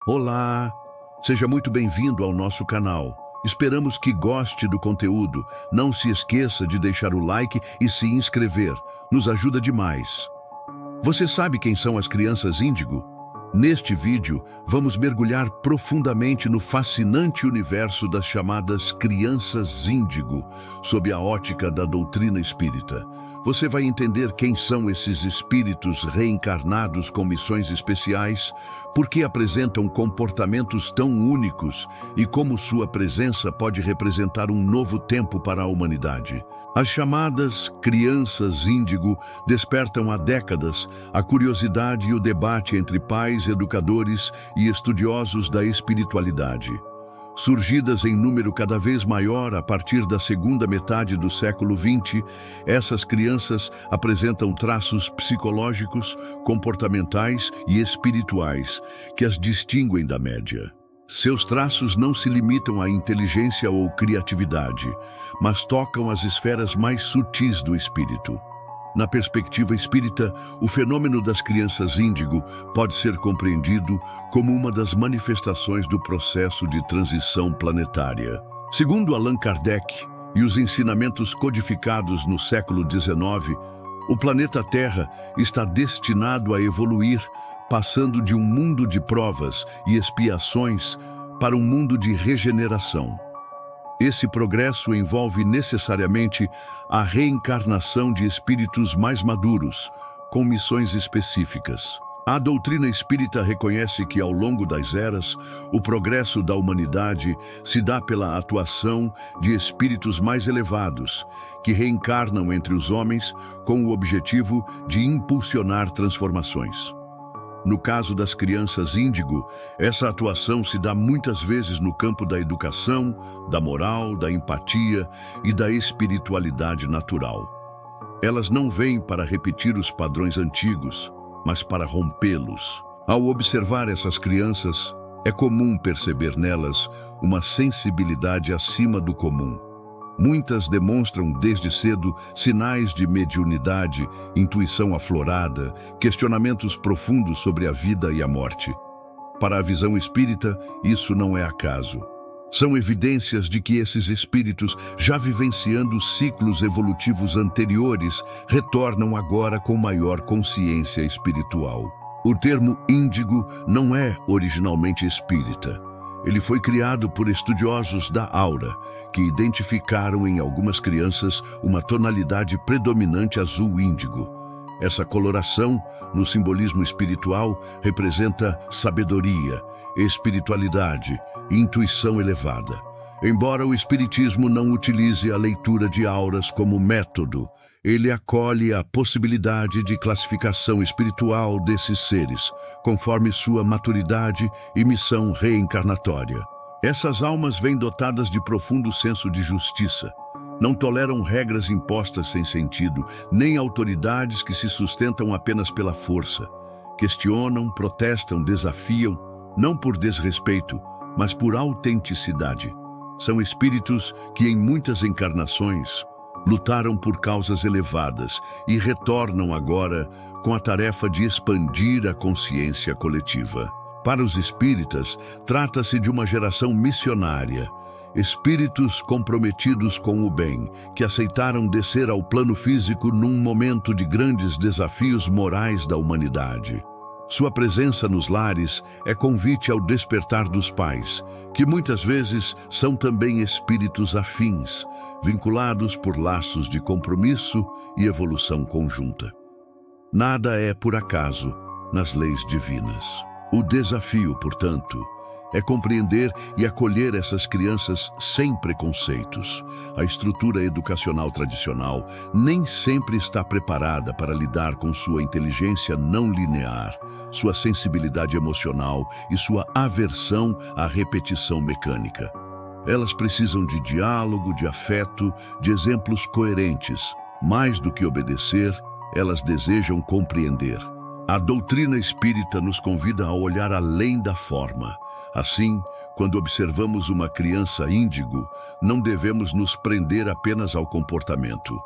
Olá, seja muito bem-vindo ao nosso canal. Esperamos que goste do conteúdo. Não se esqueça de deixar o like e se inscrever. Nos ajuda demais. Você sabe quem são as crianças índigo? Neste vídeo, vamos mergulhar profundamente no fascinante universo das chamadas crianças índigo, sob a ótica da doutrina espírita. Você vai entender quem são esses espíritos reencarnados com missões especiais, por que apresentam comportamentos tão únicos e como sua presença pode representar um novo tempo para a humanidade. As chamadas crianças índigo despertam há décadas a curiosidade e o debate entre pais, educadores e estudiosos da espiritualidade. Surgidas em número cada vez maior a partir da segunda metade do século XX, essas crianças apresentam traços psicológicos, comportamentais e espirituais que as distinguem da média. Seus traços não se limitam à inteligência ou criatividade, mas tocam as esferas mais sutis do espírito. Na perspectiva espírita, o fenômeno das crianças índigo pode ser compreendido como uma das manifestações do processo de transição planetária. Segundo Allan Kardec e os ensinamentos codificados no século XIX, o planeta Terra está destinado a evoluir, passando de um mundo de provas e expiações para um mundo de regeneração. Esse progresso envolve necessariamente a reencarnação de espíritos mais maduros, com missões específicas. A doutrina espírita reconhece que, ao longo das eras, o progresso da humanidade se dá pela atuação de espíritos mais elevados, que reencarnam entre os homens com o objetivo de impulsionar transformações. No caso das crianças índigo, essa atuação se dá muitas vezes no campo da educação, da moral, da empatia e da espiritualidade natural. Elas não vêm para repetir os padrões antigos, mas para rompê-los. Ao observar essas crianças, é comum perceber nelas uma sensibilidade acima do comum. Muitas demonstram desde cedo sinais de mediunidade, intuição aflorada, questionamentos profundos sobre a vida e a morte. Para a visão espírita, isso não é acaso. São evidências de que esses espíritos, já vivenciando ciclos evolutivos anteriores, retornam agora com maior consciência espiritual. O termo índigo não é originalmente espírita. Ele foi criado por estudiosos da aura, que identificaram em algumas crianças uma tonalidade predominante azul índigo. Essa coloração, no simbolismo espiritual, representa sabedoria, espiritualidade e intuição elevada. Embora o espiritismo não utilize a leitura de auras como método, ele acolhe a possibilidade de classificação espiritual desses seres, conforme sua maturidade e missão reencarnatória. Essas almas vêm dotadas de profundo senso de justiça. Não toleram regras impostas sem sentido, nem autoridades que se sustentam apenas pela força. Questionam, protestam, desafiam, não por desrespeito, mas por autenticidade. São espíritos que, em muitas encarnações, lutaram por causas elevadas e retornam agora com a tarefa de expandir a consciência coletiva. Para os espíritas, trata-se de uma geração missionária, espíritos comprometidos com o bem, que aceitaram descer ao plano físico num momento de grandes desafios morais da humanidade. Sua presença nos lares é convite ao despertar dos pais, que muitas vezes são também espíritos afins, vinculados por laços de compromisso e evolução conjunta. Nada é por acaso nas leis divinas. O desafio, portanto, é compreender e acolher essas crianças sem preconceitos. A estrutura educacional tradicional nem sempre está preparada para lidar com sua inteligência não linear, sua sensibilidade emocional e sua aversão à repetição mecânica. Elas precisam de diálogo, de afeto, de exemplos coerentes. Mais do que obedecer, elas desejam compreender. A doutrina espírita nos convida a olhar além da forma, Assim, quando observamos uma criança índigo, não devemos nos prender apenas ao comportamento.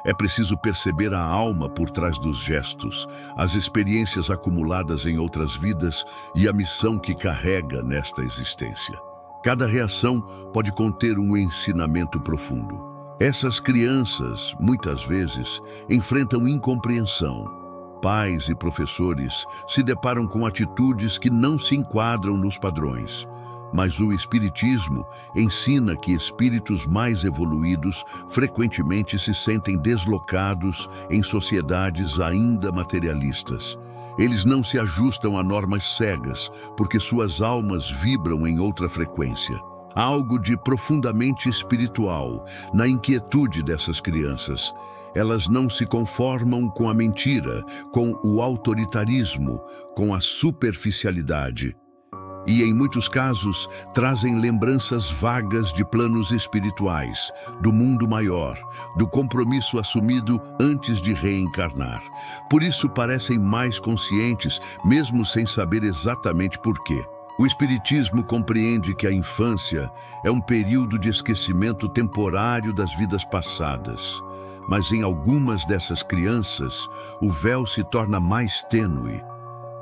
É preciso perceber a alma por trás dos gestos, as experiências acumuladas em outras vidas e a missão que carrega nesta existência. Cada reação pode conter um ensinamento profundo. Essas crianças, muitas vezes, enfrentam incompreensão. Pais e professores se deparam com atitudes que não se enquadram nos padrões. Mas o Espiritismo ensina que espíritos mais evoluídos frequentemente se sentem deslocados em sociedades ainda materialistas. Eles não se ajustam a normas cegas, porque suas almas vibram em outra frequência. Há algo de profundamente espiritual na inquietude dessas crianças. Elas não se conformam com a mentira, com o autoritarismo, com a superficialidade. E, em muitos casos, trazem lembranças vagas de planos espirituais, do mundo maior, do compromisso assumido antes de reencarnar. Por isso parecem mais conscientes, mesmo sem saber exatamente por quê. O Espiritismo compreende que a infância é um período de esquecimento temporário das vidas passadas. Mas em algumas dessas crianças, o véu se torna mais tênue.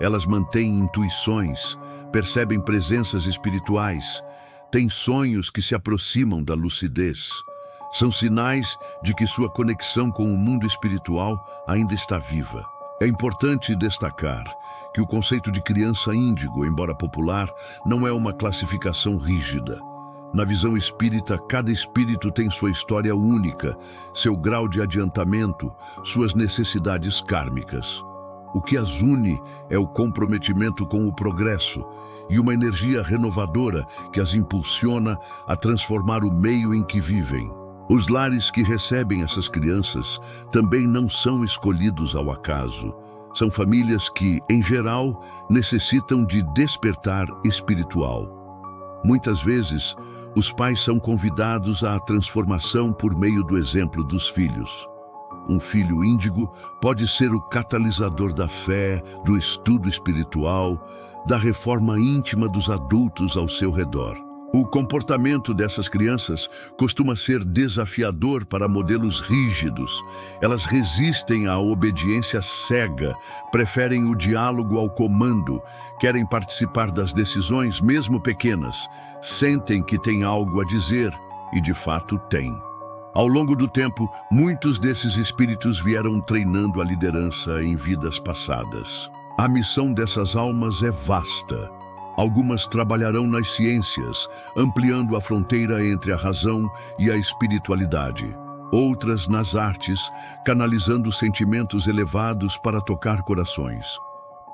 Elas mantêm intuições, percebem presenças espirituais, têm sonhos que se aproximam da lucidez. São sinais de que sua conexão com o mundo espiritual ainda está viva. É importante destacar que o conceito de criança índigo, embora popular, não é uma classificação rígida. Na visão espírita, cada espírito tem sua história única, seu grau de adiantamento, suas necessidades kármicas. O que as une é o comprometimento com o progresso e uma energia renovadora que as impulsiona a transformar o meio em que vivem. Os lares que recebem essas crianças também não são escolhidos ao acaso. São famílias que, em geral, necessitam de despertar espiritual. Muitas vezes, os pais são convidados à transformação por meio do exemplo dos filhos. Um filho índigo pode ser o catalisador da fé, do estudo espiritual, da reforma íntima dos adultos ao seu redor. O comportamento dessas crianças costuma ser desafiador para modelos rígidos. Elas resistem à obediência cega, preferem o diálogo ao comando, querem participar das decisões, mesmo pequenas, sentem que têm algo a dizer e, de fato, têm. Ao longo do tempo, muitos desses espíritos vieram treinando a liderança em vidas passadas. A missão dessas almas é vasta. Algumas trabalharão nas ciências, ampliando a fronteira entre a razão e a espiritualidade. Outras nas artes, canalizando sentimentos elevados para tocar corações.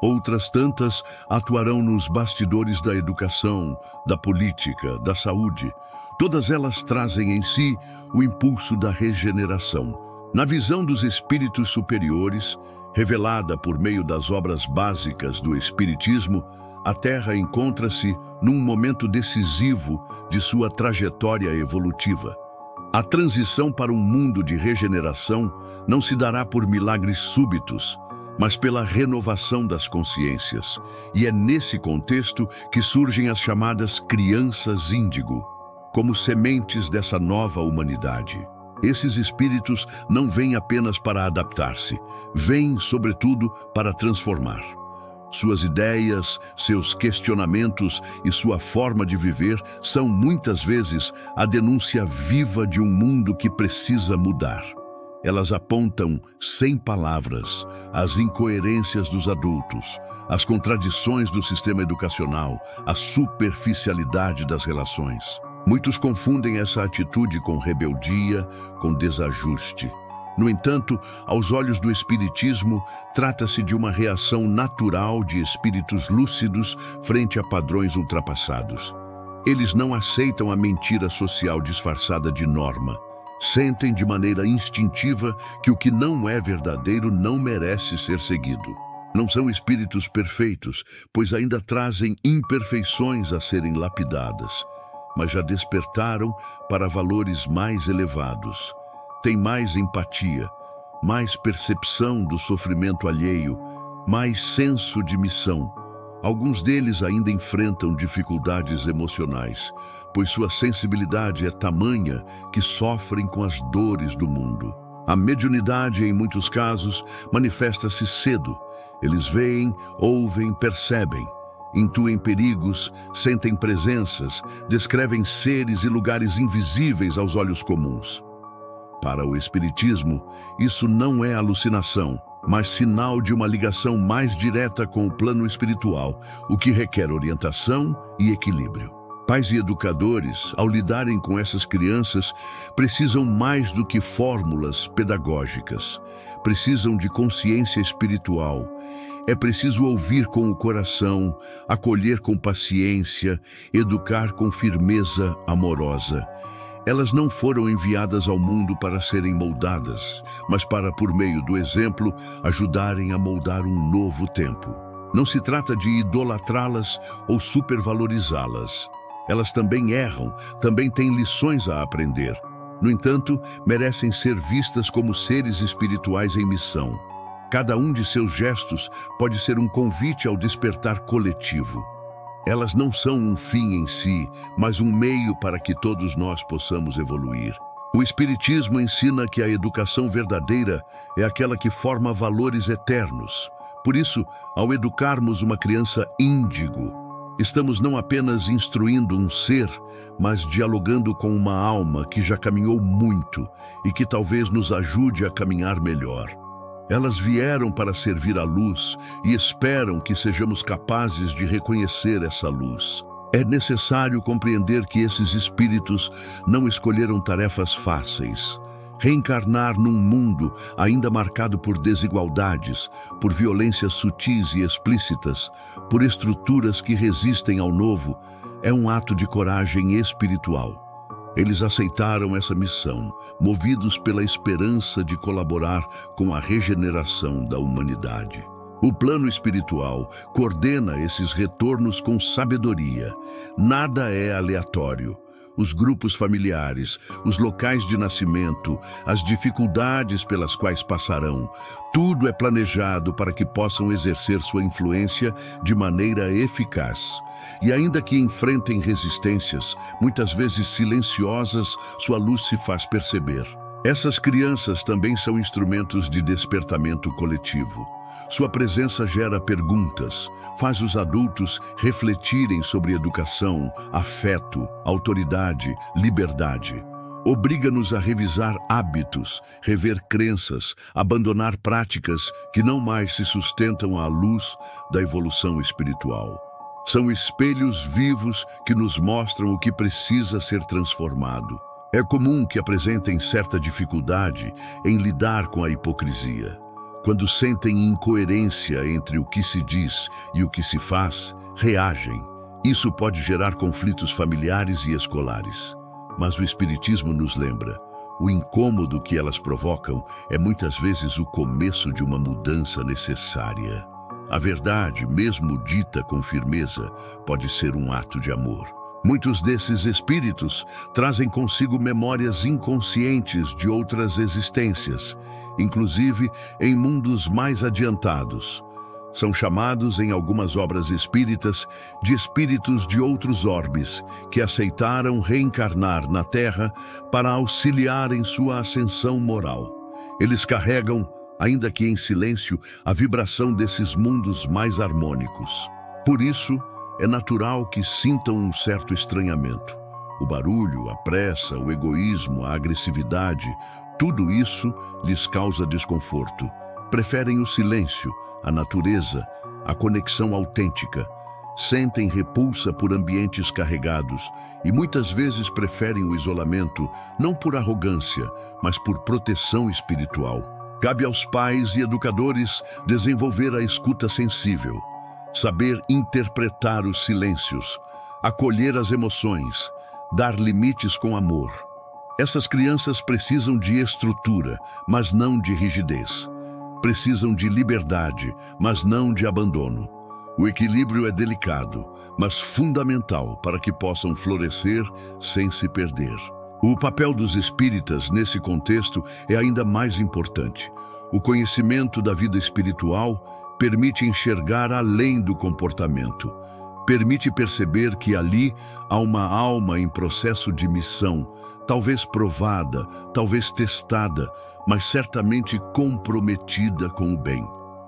Outras tantas atuarão nos bastidores da educação, da política, da saúde. Todas elas trazem em si o impulso da regeneração. Na visão dos espíritos superiores, revelada por meio das obras básicas do Espiritismo, a Terra encontra-se num momento decisivo de sua trajetória evolutiva. A transição para um mundo de regeneração não se dará por milagres súbitos, mas pela renovação das consciências. E é nesse contexto que surgem as chamadas crianças índigo, como sementes dessa nova humanidade. Esses espíritos não vêm apenas para adaptar-se, vêm, sobretudo, para transformar. Suas ideias, seus questionamentos e sua forma de viver são muitas vezes a denúncia viva de um mundo que precisa mudar. Elas apontam, sem palavras, as incoerências dos adultos, as contradições do sistema educacional, a superficialidade das relações. Muitos confundem essa atitude com rebeldia, com desajuste. No entanto, aos olhos do Espiritismo, trata-se de uma reação natural de espíritos lúcidos frente a padrões ultrapassados. Eles não aceitam a mentira social disfarçada de norma. Sentem de maneira instintiva que o que não é verdadeiro não merece ser seguido. Não são espíritos perfeitos, pois ainda trazem imperfeições a serem lapidadas, mas já despertaram para valores mais elevados. Tem mais empatia, mais percepção do sofrimento alheio, mais senso de missão. Alguns deles ainda enfrentam dificuldades emocionais, pois sua sensibilidade é tamanha que sofrem com as dores do mundo. A mediunidade, em muitos casos, manifesta-se cedo. Eles veem, ouvem, percebem, intuem perigos, sentem presenças, descrevem seres e lugares invisíveis aos olhos comuns. Para o Espiritismo, isso não é alucinação, mas sinal de uma ligação mais direta com o plano espiritual, o que requer orientação e equilíbrio. Pais e educadores, ao lidarem com essas crianças, precisam mais do que fórmulas pedagógicas. Precisam de consciência espiritual. É preciso ouvir com o coração, acolher com paciência, educar com firmeza amorosa. Elas não foram enviadas ao mundo para serem moldadas, mas para, por meio do exemplo, ajudarem a moldar um novo tempo. Não se trata de idolatrá-las ou supervalorizá-las. Elas também erram, também têm lições a aprender. No entanto, merecem ser vistas como seres espirituais em missão. Cada um de seus gestos pode ser um convite ao despertar coletivo. Elas não são um fim em si, mas um meio para que todos nós possamos evoluir. O Espiritismo ensina que a educação verdadeira é aquela que forma valores eternos. Por isso, ao educarmos uma criança índigo, estamos não apenas instruindo um ser, mas dialogando com uma alma que já caminhou muito e que talvez nos ajude a caminhar melhor. Elas vieram para servir à luz e esperam que sejamos capazes de reconhecer essa luz. É necessário compreender que esses espíritos não escolheram tarefas fáceis. Reencarnar num mundo ainda marcado por desigualdades, por violências sutis e explícitas, por estruturas que resistem ao novo, é um ato de coragem espiritual. Eles aceitaram essa missão, movidos pela esperança de colaborar com a regeneração da humanidade. O plano espiritual coordena esses retornos com sabedoria. Nada é aleatório. Os grupos familiares, os locais de nascimento, as dificuldades pelas quais passarão, tudo é planejado para que possam exercer sua influência de maneira eficaz. E ainda que enfrentem resistências, muitas vezes silenciosas, sua luz se faz perceber. Essas crianças também são instrumentos de despertamento coletivo. Sua presença gera perguntas, faz os adultos refletirem sobre educação, afeto, autoridade, liberdade. Obriga-nos a revisar hábitos, rever crenças, abandonar práticas que não mais se sustentam à luz da evolução espiritual. São espelhos vivos que nos mostram o que precisa ser transformado. É comum que apresentem certa dificuldade em lidar com a hipocrisia. Quando sentem incoerência entre o que se diz e o que se faz, reagem. Isso pode gerar conflitos familiares e escolares. Mas o Espiritismo nos lembra, o incômodo que elas provocam é muitas vezes o começo de uma mudança necessária. A verdade, mesmo dita com firmeza, pode ser um ato de amor. Muitos desses espíritos trazem consigo memórias inconscientes de outras existências, inclusive em mundos mais adiantados. São chamados, em algumas obras espíritas, de espíritos de outros orbes, que aceitaram reencarnar na Terra para auxiliar em sua ascensão moral. Eles carregam, ainda que em silêncio, a vibração desses mundos mais harmônicos. Por isso, é natural que sintam um certo estranhamento. O barulho, a pressa, o egoísmo, a agressividade, tudo isso lhes causa desconforto. Preferem o silêncio, a natureza, a conexão autêntica. Sentem repulsa por ambientes carregados e muitas vezes preferem o isolamento, não por arrogância, mas por proteção espiritual. Cabe aos pais e educadores desenvolver a escuta sensível, saber interpretar os silêncios, acolher as emoções, dar limites com amor. Essas crianças precisam de estrutura, mas não de rigidez. Precisam de liberdade, mas não de abandono. O equilíbrio é delicado, mas fundamental para que possam florescer sem se perder. O papel dos espíritas nesse contexto é ainda mais importante. O conhecimento da vida espiritual permite enxergar além do comportamento. Permite perceber que ali há uma alma em processo de missão, talvez provada, talvez testada, mas certamente comprometida com o bem.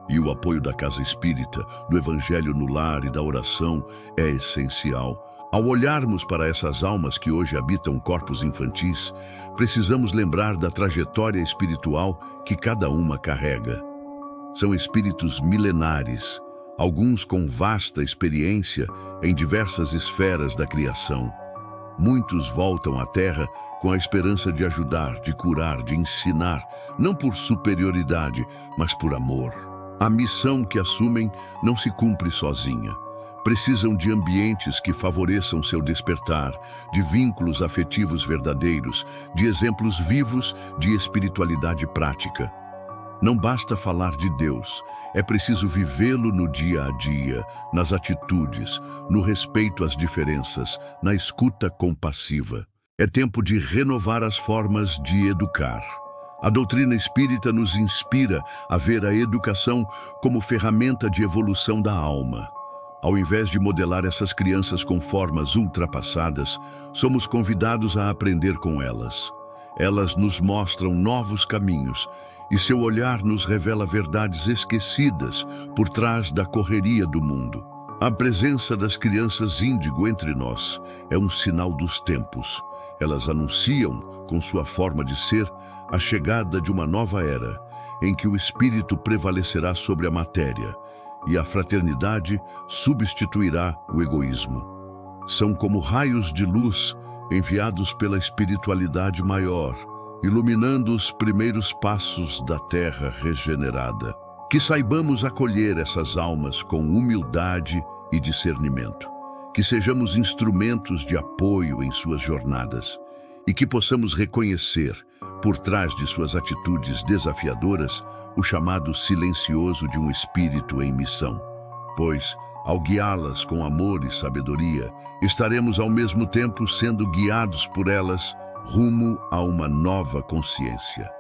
E o apoio da casa espírita, do evangelho no lar e da oração é essencial. Ao olharmos para essas almas que hoje habitam corpos infantis, precisamos lembrar da trajetória espiritual que cada uma carrega. São espíritos milenares, alguns com vasta experiência em diversas esferas da criação. Muitos voltam à Terra com a esperança de ajudar, de curar, de ensinar, não por superioridade, mas por amor. A missão que assumem não se cumpre sozinha. Precisam de ambientes que favoreçam seu despertar, de vínculos afetivos verdadeiros, de exemplos vivos de espiritualidade prática. Não basta falar de Deus, é preciso vivê-lo no dia a dia, nas atitudes, no respeito às diferenças, na escuta compassiva. É tempo de renovar as formas de educar. A doutrina espírita nos inspira a ver a educação como ferramenta de evolução da alma. Ao invés de modelar essas crianças com formas ultrapassadas, somos convidados a aprender com elas. Elas nos mostram novos caminhos e seu olhar nos revela verdades esquecidas por trás da correria do mundo. A presença das crianças índigo entre nós é um sinal dos tempos. Elas anunciam, com sua forma de ser, a chegada de uma nova era, em que o espírito prevalecerá sobre a matéria e a fraternidade substituirá o egoísmo. São como raios de luz enviados pela espiritualidade maior, iluminando os primeiros passos da terra regenerada. Que saibamos acolher essas almas com humildade e discernimento. Que sejamos instrumentos de apoio em suas jornadas e que possamos reconhecer, por trás de suas atitudes desafiadoras, o chamado silencioso de um espírito em missão. Pois, ao guiá-las com amor e sabedoria, estaremos ao mesmo tempo sendo guiados por elas rumo a uma nova consciência.